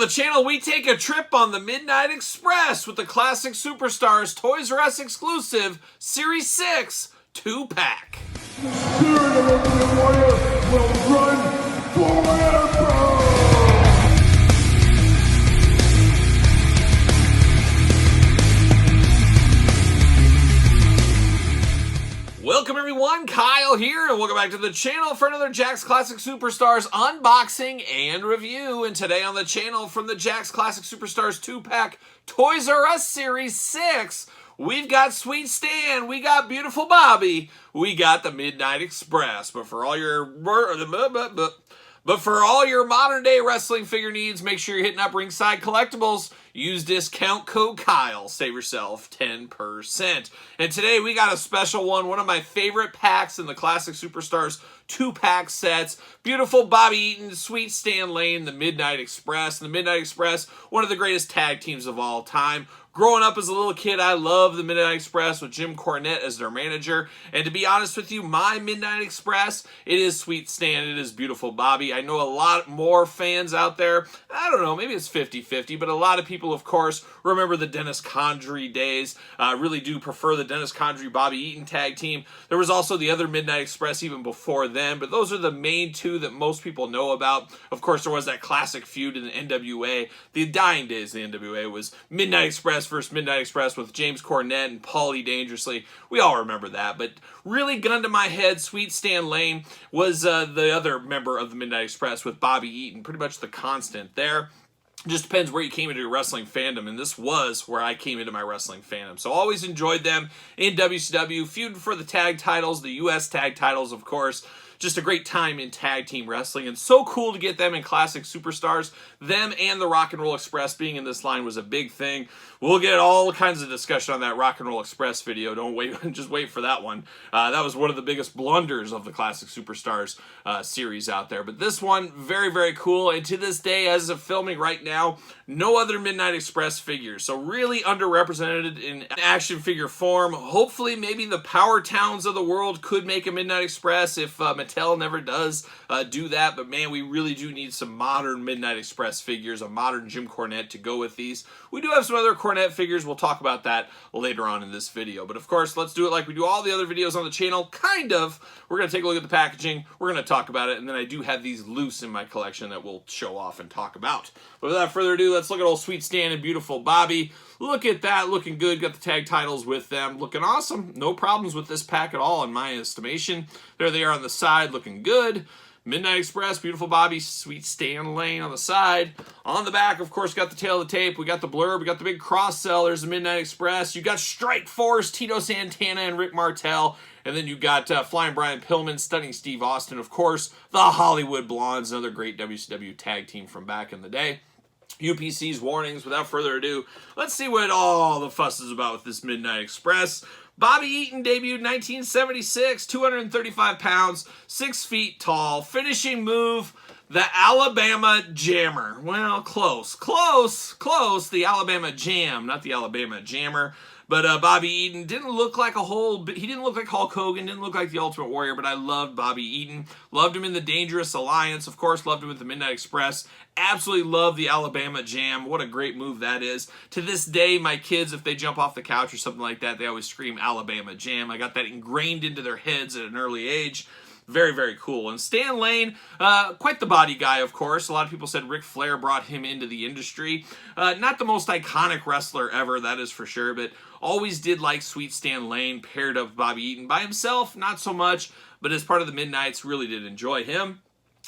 the channel, we take a trip on the Midnight Express with the Classic Superstars Toys R Us exclusive Series 6 2-pack. The spirit of Ultimate Warrior will run forever! Welcome everyone, Kyle here, and welcome back to the channel for another Jakks Classic Superstars unboxing and review. And today on the channel from the Jakks Classic Superstars 2-pack Toys R Us Series 6, we've got Sweet Stan, we got Beautiful Bobby, we got the Midnight Express. But for all your modern day wrestling figure needs, make sure you're hitting up Ringside Collectibles. Use discount code Kyle. Save yourself 10%. And today we got a special one of my favorite packs in the Classic Superstars 2-pack sets. Beautiful Bobby Eaton, Sweet Stan Lane, the Midnight Express. And the Midnight Express, one of the greatest tag teams of all time. Growing up as a little kid, I loved the Midnight Express with Jim Cornette as their manager. And to be honest with you, my Midnight Express, it is Sweet Stan, it is Beautiful Bobby. I know a lot more fans out there, I don't know, maybe it's 50-50, but a lot of people, of course, remember the Dennis Condrey days. Really do prefer the Dennis Condrey Bobby Eaton tag team. There was also the other Midnight Express even before then, but those are the main two that most people know about. Of course, there was that classic feud in the NWA. The dying days of the NWA was Midnight Express versus Midnight Express with James Cornette and Paulie Dangerously. We all remember that, but really gun to my head, Sweet Stan Lane was the other member of the Midnight Express with Bobby Eaton, pretty much the constant there. Just depends where you came into your wrestling fandom, and this was where I came into my wrestling fandom. So always enjoyed them in WCW, feuding for the tag titles, the U.S. tag titles, of course. Just a great time in tag team wrestling, and so cool to get them in Classic Superstars. Them and the Rock and Roll Express being in this line was a big thing. We'll get all kinds of discussion on that Rock and Roll Express video. Don't wait, just wait for that one. That was one of the biggest blunders of the Classic Superstars series out there. But this one, very, very cool. And to this day, as of filming right now, no other Midnight Express figures. So really underrepresented in action figure form. Hopefully, maybe the Power Towns of the world could make a Midnight Express if Mattel never does do that. But man, we really do need some modern Midnight Express figures, a modern Jim Cornette to go with these. We do have some other Cornette figures. We'll talk about that later on in this video. But of course, let's do it like we do all the other videos on the channel. Kind of. We're going to take a look at the packaging. We're going to talk about it. And then I do have these loose in my collection that we'll show off and talk about. But without further ado, let's look at old Sweet Stan and Beautiful Bobby. Look at that. Looking good. Got the tag titles with them. Looking awesome. No problems with this pack at all in my estimation. There they are on the side. Looking good. Midnight Express, Beautiful Bobby, Sweet Stan Lane on the side. On the back, of course, got the tail of the tape. We got the blurb. We got the big cross sell. There's the Midnight Express. You got Strike Force, Tito Santana, and Rick Martel. And then you got Flying Brian Pillman, Stunning Steve Austin. Of course, the Hollywood Blondes, another great WCW tag team from back in the day. UPC's warnings. Without further ado, let's see what all the fuss is about with this Midnight Express. Bobby Eaton debuted 1976, 235 pounds, 6 feet tall. Finishing move, the Alabama Jammer. Well, close. The Alabama Jam, not the Alabama Jammer. But Bobby Eaton didn't look like he didn't look like Hulk Hogan, didn't look like the Ultimate Warrior, but I loved Bobby Eaton. Loved him in the Dangerous Alliance, of course, loved him with the Midnight Express. Absolutely love the Alabama Jam. What a great move that is. To this day, my kids, if they jump off the couch or something like that, they always scream Alabama Jam. I got that ingrained into their heads at an early age. Very, very cool. And Stan Lane, quite the body guy, of course. A lot of people said Ric Flair brought him into the industry. Not the most iconic wrestler ever, that is for sure, but always did like Sweet Stan Lane paired up with Bobby Eaton. By himself, not so much, but as part of the Midnights, really did enjoy him.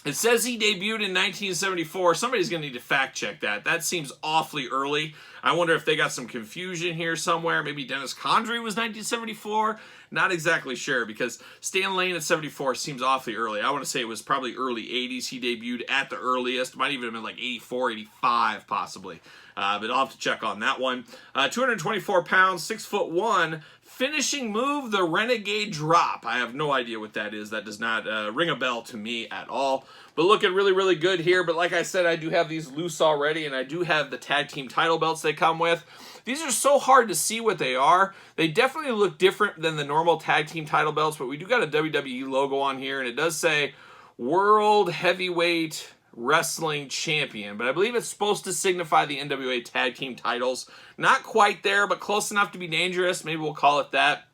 It says he debuted in 1974. Somebody's going to need to fact check that. That seems awfully early. I wonder if they got some confusion here somewhere. Maybe Dennis Condrey was 1974. Not exactly sure, because Stan Lane at 74 seems awfully early. I want to say it was probably early 80s he debuted at the earliest. Might even have been like 84, 85 possibly. But I'll have to check on that one. 224 pounds, 6'1". Finishing move, the Renegade Drop. I have no idea what that is. That does not ring a bell to me at all. But looking really, really good here. But like I said, I do have these loose already, and I do have the tag team title belts they come with. These are so hard to see what they are. They definitely look different than the normal tag team title belts, but we do got a WWE logo on here, and it does say World Heavyweight Wrestling Champion, but I believe it's supposed to signify the NWA Tag Team titles. Not quite there, but close enough to be dangerous. Maybe we'll call it that.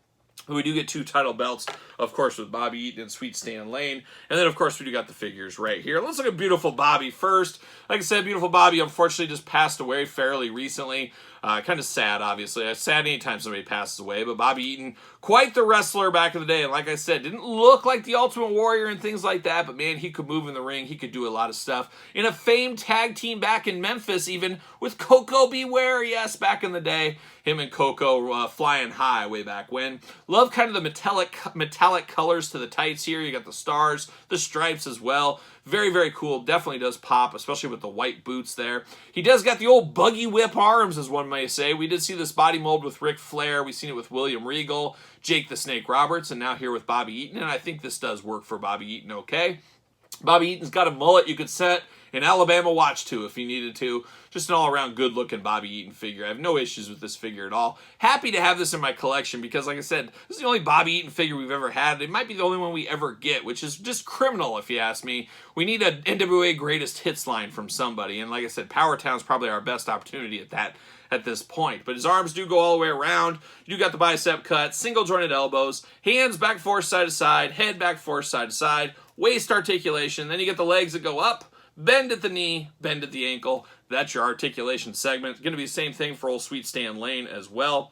We do get 2 title belts, of course, with Bobby Eaton and Sweet Stan Lane. And then, of course, we do got the figures right here. Let's look at Beautiful Bobby first. Like I said, Beautiful Bobby unfortunately just passed away fairly recently. Kind of sad, obviously. It's sad anytime somebody passes away, but Bobby Eaton, quite the wrestler back in the day. And like I said, didn't look like the Ultimate Warrior and things like that, but man, he could move in the ring. He could do a lot of stuff. In a famed tag team back in Memphis, even with Coco Beware, yes, back in the day. Him and Coco flying high way back when. Love kind of the metallic colors to the tights here. You got the stars, the stripes as well. Very, very cool. Definitely does pop, especially with the white boots there. He does got the old buggy whip arms, as one may say. We did see this body mold with Ric Flair. We've seen it with William Regal, Jake the Snake Roberts, and now here with Bobby Eaton. And I think this does work for Bobby Eaton okay. Bobby Eaton's got a mullet you could set an Alabama watch to if you needed to. Just an all-around good-looking Bobby Eaton figure. I have no issues with this figure at all. Happy to have this in my collection because, like I said, this is the only Bobby Eaton figure we've ever had. It might be the only one we ever get, which is just criminal if you ask me. We need a NWA Greatest Hits line from somebody, and like I said, Power Town's probably our best opportunity at that at this point. But his arms do go all the way around. You got the bicep cut, single jointed elbows, hands back forth side to side, head back forth side to side, waist articulation. Then you get the legs that go up, bend at the knee, bend at the ankle. That's your articulation segment. It's going to be the same thing for old Sweet Stan Lane as well.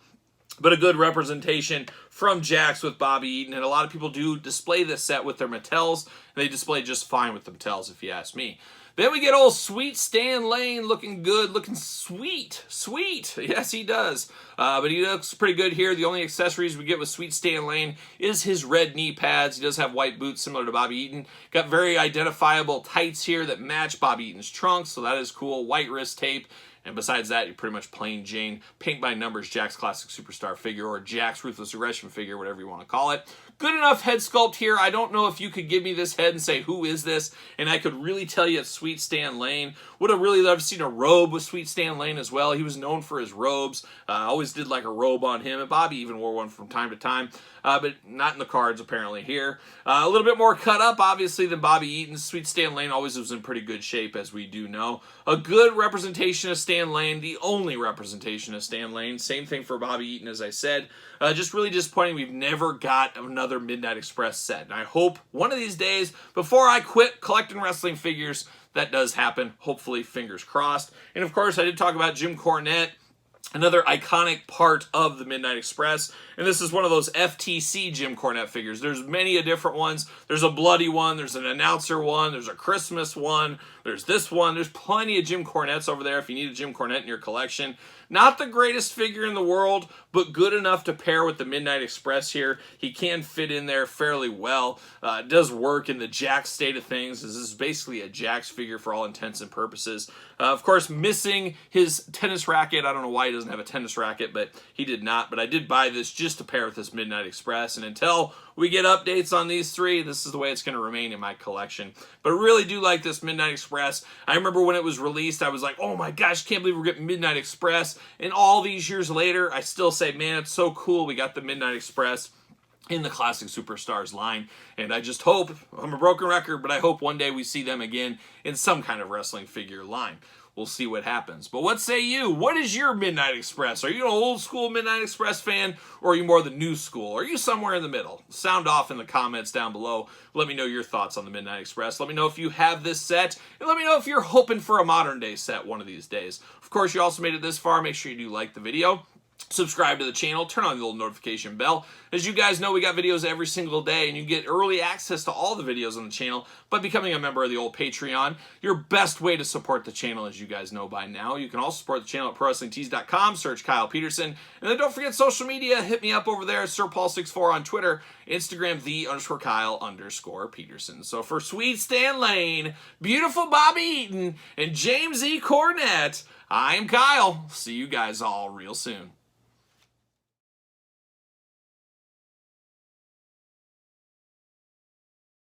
But a good representation from Jakks with Bobby Eaton. And a lot of people do display this set with their Mattels. And they display just fine with the Mattels, if you ask me. Then we get old Sweet Stan Lane looking good, looking sweet. Sweet. Yes, he does. But he looks pretty good here. The only accessories we get with Sweet Stan Lane is his red knee pads. He does have white boots similar to Bobby Eaton. Got very identifiable tights here that match Bobby Eaton's trunks, so that is cool. White wrist tape. And besides that, you're pretty much plain Jane, paint by numbers Jakks Classic Superstar figure or Jakks Ruthless Aggression figure, whatever you want to call it. Good enough head sculpt here. I don't know if you could give me this head and say, who is this? And I could really tell you it's Sweet Stan Lane. Would have really loved to seen a robe with Sweet Stan Lane as well. He was known for his robes. Always did like a robe on him. And Bobby even wore one from time to time. But not in the cards apparently here. A little bit more cut up, obviously, than Bobby Eaton. Sweet Stan Lane always was in pretty good shape, as we do know. A good representation of Stan Lane. The only representation of Stan Lane. Same thing for Bobby Eaton, as I said. Just really disappointing we've never got another Midnight Express set. And I hope one of these days, before I quit collecting wrestling figures, that does happen. Hopefully, fingers crossed. And of course, I did talk about Jim Cornette. Another iconic part of the Midnight Express. And this is one of those FTC Jim Cornette figures. There's many a different ones. There's a bloody one. There's an announcer one. There's a Christmas one. There's this one. There's plenty of Jim Cornettes over there if you need a Jim Cornette in your collection. Not the greatest figure in the world, but good enough to pair with the Midnight Express here. He can fit in there fairly well. It does work in the Jakks state of things. This is basically a Jakks figure for all intents and purposes. Of course, missing his tennis racket. I don't know why he doesn't have a tennis racket, but he did not. But I did buy this just to pair with this Midnight Express. And until we get updates on these three, this is the way it's going to remain in my collection. But I really do like this Midnight Express. I remember when it was released, I was like, oh my gosh, can't believe we're getting Midnight Express. And all these years later, I still say, man, it's so cool we got the Midnight Express in the Classic Superstars line. And I just hope, I'm a broken record, but I hope one day we see them again in some kind of wrestling figure line. We'll see what happens. But what say you? What is your Midnight Express? Are you an old school Midnight Express fan, or are you more the new school? Are you somewhere in the middle? Sound off in the comments down below. Let me know your thoughts on the Midnight Express. Let me know if you have this set, and let me know if you're hoping for a modern day set one of these days. Of course, you also made it this far. Make sure you do like the video. Subscribe to the channel, turn on the little notification bell. As you guys know, we got videos every single day, and you get early access to all the videos on the channel by becoming a member of the old Patreon. Your best way to support the channel, as you guys know by now. You can also support the channel at ProWrestlingTees.com, search Kyle Peterson. And then don't forget social media. Hit me up over there, SirPaul64 on Twitter, Instagram, _Kyle_Peterson. So for Sweet Stan Lane, beautiful Bobby Eaton, and James E. Cornette, I'm Kyle. See you guys all real soon.